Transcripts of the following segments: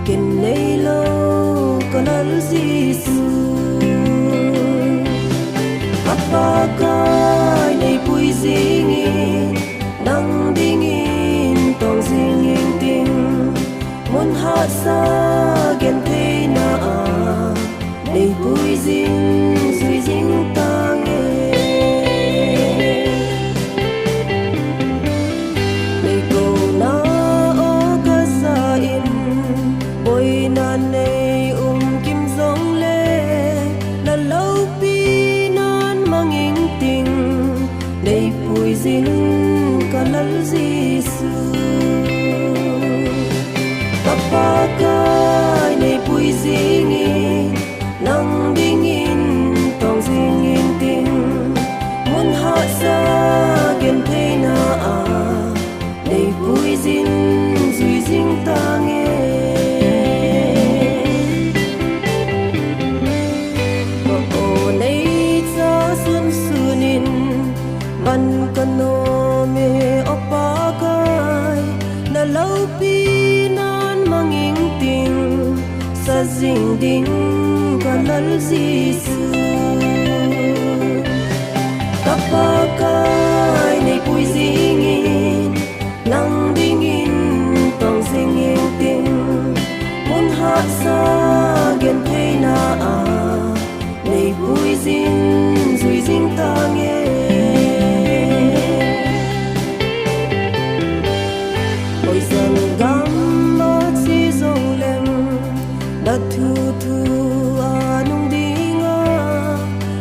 ken nei lo kanal Giêsu apa kai nei pui zingin nang dingin tong zingin ting mun ha sa gen te na a nei pui zing zui zing tang nei ko na o ka sa in boy na nei kim zong le la lâu pi nan manging ting nei pui zing kanal Giêsu papa kai nei pui zingin nang dingin tong zingin ting mun ha sa gen te na a nei pui zing zui zing tang ban kano me opakai na lau pi nan manging ting sa zing ding kanal Giêsu kapakai nei pui zingin nang dingin tong zingin ting mun ha sa gen te na a nei pui zing zui zing tang thu thu anung dinga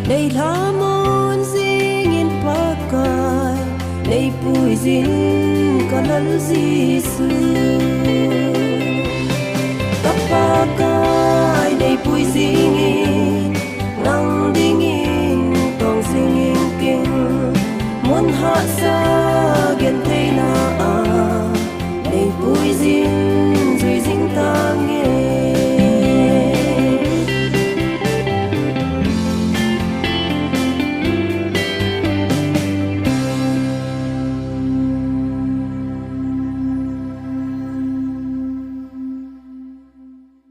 nei lamon zingin pakai nei pui zing kanal Giêsu